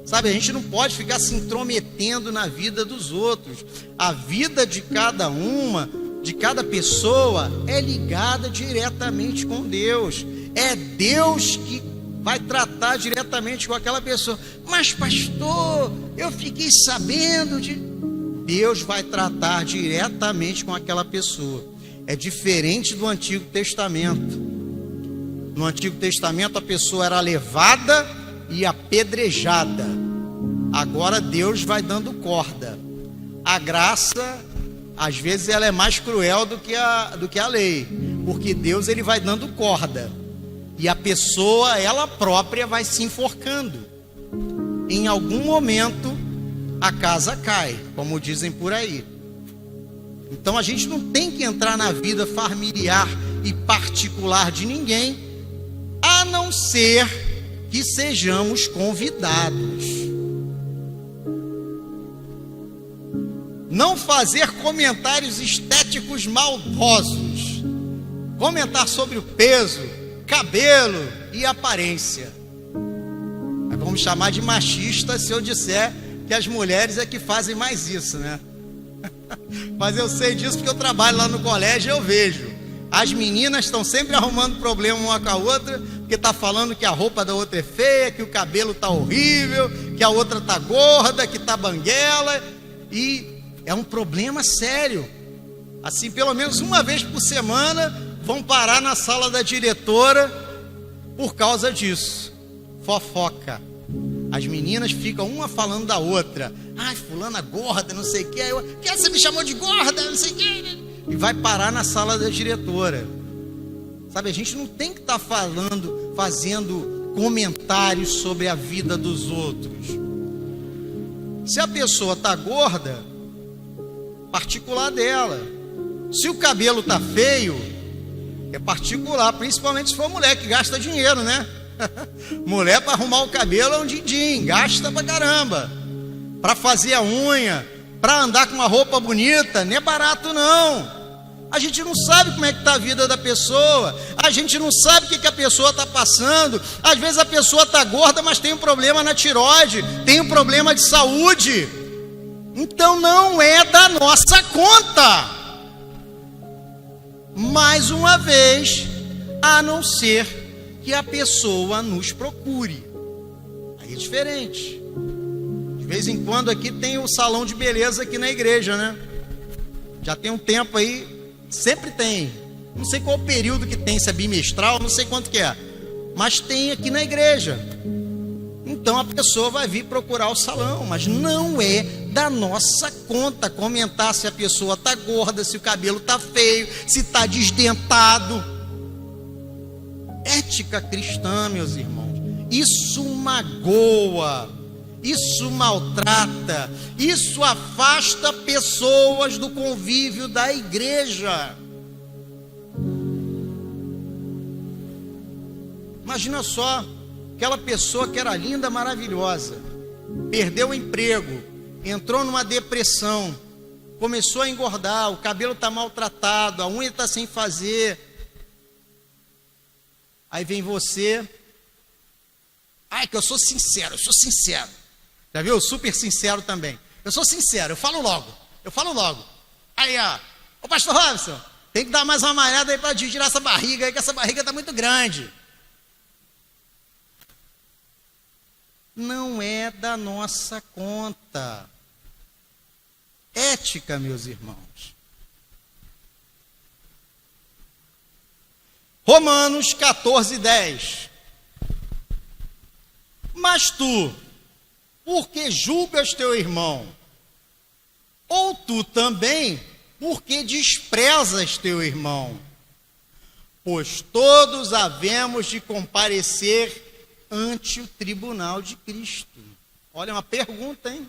Speaker 1: Sabe, a gente não pode ficar se intrometendo na vida dos outros. A vida de cada uma, de cada pessoa, é ligada diretamente com Deus. É Deus que vai tratar diretamente com aquela pessoa. Mas pastor, eu fiquei sabendo de... Deus vai tratar diretamente com aquela pessoa. É diferente do Antigo Testamento. No Antigo Testamento a pessoa era levada e apedrejada. Agora Deus vai dando corda. A graça, às vezes, ela é mais cruel do que a lei, porque Deus, ele vai dando corda e a pessoa, ela própria, vai se enforcando. Em algum momento a casa cai, como dizem por aí. Então a gente não tem que entrar na vida familiar e particular de ninguém, a não ser que sejamos convidados. Não fazer comentários estéticos maldosos. Comentar sobre o peso, cabelo e aparência. Vamos chamar de machista se eu disser que as mulheres é que fazem mais isso, né? Mas eu sei disso porque eu trabalho lá no colégio e eu vejo. As meninas estão sempre arrumando problema uma com a outra, porque está falando que a roupa da outra é feia, que o cabelo está horrível, que a outra está gorda, que está banguela. E é um problema sério. Assim, pelo menos uma vez por semana, vão parar na sala da diretora por causa disso. Fofoca. As meninas ficam uma falando da outra. Ai, fulana gorda, não sei o que. Que você me chamou de gorda, não sei o que. E vai parar na sala da diretora. Sabe, a gente não tem que estar fazendo comentários sobre a vida dos outros. Se a pessoa está gorda, particular dela. Se o cabelo está feio, é particular, principalmente se for mulher que gasta dinheiro, né? Mulher, para arrumar o cabelo é um din-din, gasta pra caramba. Para fazer a unha, para andar com uma roupa bonita, não é barato não. A gente não sabe como é que está a vida da pessoa, a gente não sabe o que a pessoa está passando. Às vezes a pessoa está gorda, mas tem um problema na tireoide, tem um problema de saúde. Então não é da nossa conta. Mais uma vez, a não ser que a pessoa nos procure. Aí é diferente. De vez em quando aqui tem o salão de beleza aqui na igreja, né? Já tem um tempo aí, sempre tem. Não sei qual período que tem, se é bimestral, não sei quanto que é. Mas tem aqui na igreja. Então a pessoa vai vir procurar o salão, mas não é da nossa conta comentar se a pessoa está gorda, se o cabelo está feio, se está desdentado. Ética cristã, meus irmãos, isso magoa, isso maltrata, isso afasta pessoas do convívio da igreja. Imagina só, aquela pessoa que era linda, maravilhosa, perdeu o emprego, entrou numa depressão, começou a engordar, o cabelo está maltratado, a unha está sem fazer. Aí vem você, ai que eu sou sincero. Já viu? Super sincero também. Eu sou sincero, eu falo logo. Aí, ó, ô pastor Robson, tem que dar mais uma malhada aí para tirar essa barriga aí, que essa barriga está muito grande. Não é da nossa conta. Ética, meus irmãos. Romanos 14:10. Mas tu, porque julgas teu irmão? Ou tu também, porque desprezas teu irmão? Pois todos havemos de comparecer ante o tribunal de Cristo. Olha, uma pergunta, hein?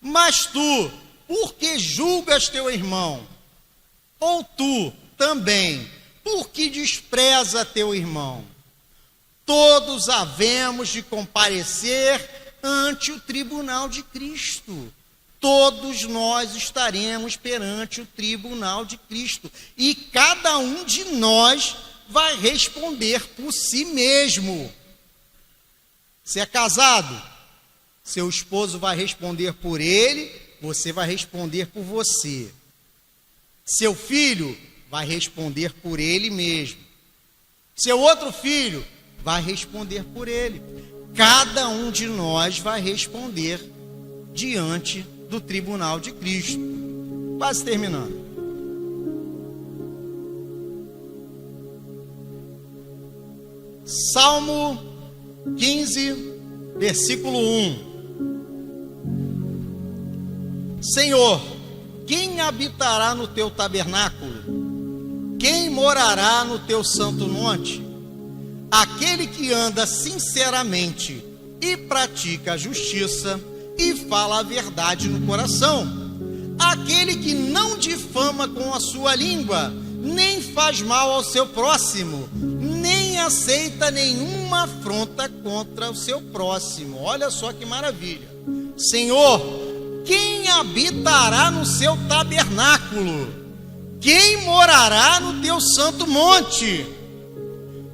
Speaker 1: Mas tu, por que julgas teu irmão? Ou tu também, por que despreza teu irmão? Todos havemos de comparecer ante o tribunal de Cristo. Todos nós estaremos perante o tribunal de Cristo. E cada um de nós vai responder por si mesmo. Se é casado, seu esposo vai responder por ele, você vai responder por você. Seu filho vai responder por ele mesmo. Seu outro filho vai responder por ele. Cada um de nós vai responder diante do tribunal de Cristo. Quase terminando. Salmo 15, versículo 1. Senhor, quem habitará no teu tabernáculo? Quem morará no teu santo monte? Aquele que anda sinceramente e pratica a justiça e fala a verdade no coração. Aquele que não difama com a sua língua, nem faz mal ao seu próximo, nem aceita nenhuma afronta contra o seu próximo. Olha só que maravilha. Senhor, quem habitará no seu tabernáculo? Quem morará no teu santo monte?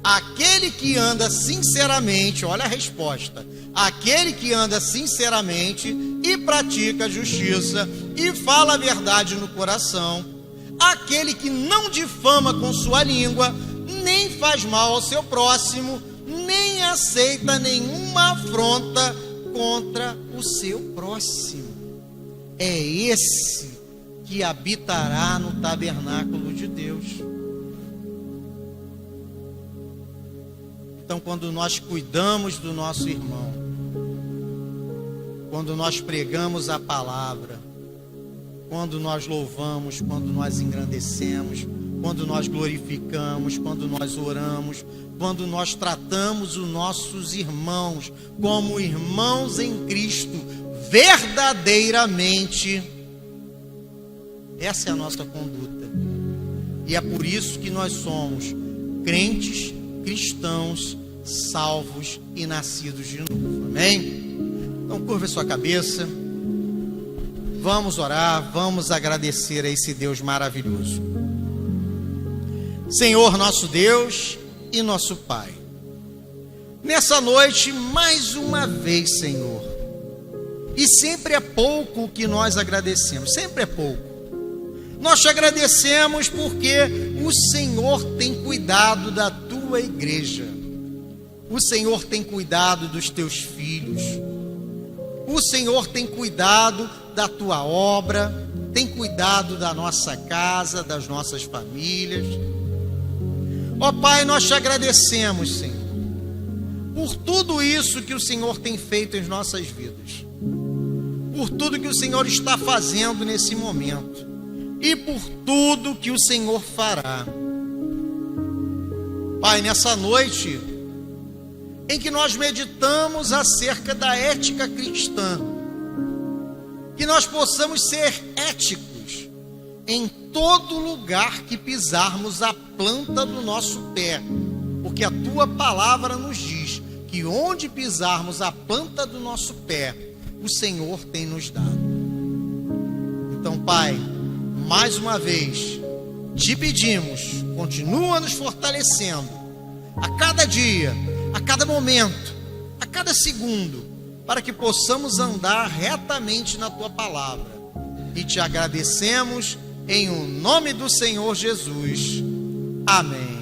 Speaker 1: Aquele que anda sinceramente, olha a resposta, aquele que anda sinceramente e pratica a justiça e fala a verdade no coração, aquele que não difama com sua língua, nem faz mal ao seu próximo, nem aceita nenhuma afronta contra o seu próximo. É esse que habitará no tabernáculo de Deus. Então, quando nós cuidamos do nosso irmão, quando nós pregamos a palavra, quando nós louvamos, quando nós engrandecemos, quando nós glorificamos, quando nós oramos, quando nós tratamos os nossos irmãos como irmãos em Cristo, verdadeiramente, essa é a nossa conduta. E é por isso que nós somos crentes, cristãos, salvos e nascidos de novo. Amém? Então curva a sua cabeça. Vamos orar, vamos agradecer a esse Deus maravilhoso. Senhor, nosso Deus e nosso Pai, nessa noite, mais uma vez, Senhor, e sempre é pouco o que nós agradecemos, sempre é pouco. Nós te agradecemos porque o Senhor tem cuidado da tua igreja, o Senhor tem cuidado dos teus filhos, o Senhor tem cuidado da tua obra, tem cuidado da nossa casa, das nossas famílias. Ó Pai, nós te agradecemos, Senhor, por tudo isso que o Senhor tem feito em nossas vidas, por tudo que o Senhor está fazendo nesse momento e por tudo que o Senhor fará. Pai, nessa noite em que nós meditamos acerca da ética cristã, que nós possamos ser éticos em todo lugar que pisarmos a planta do nosso pé, porque a tua palavra nos diz que onde pisarmos a planta do nosso pé, o Senhor tem nos dado. Então, Pai, mais uma vez te pedimos, continua nos fortalecendo a cada dia, a cada momento, a cada segundo, para que possamos andar retamente na tua palavra. E te agradecemos em o nome do Senhor Jesus. Amém.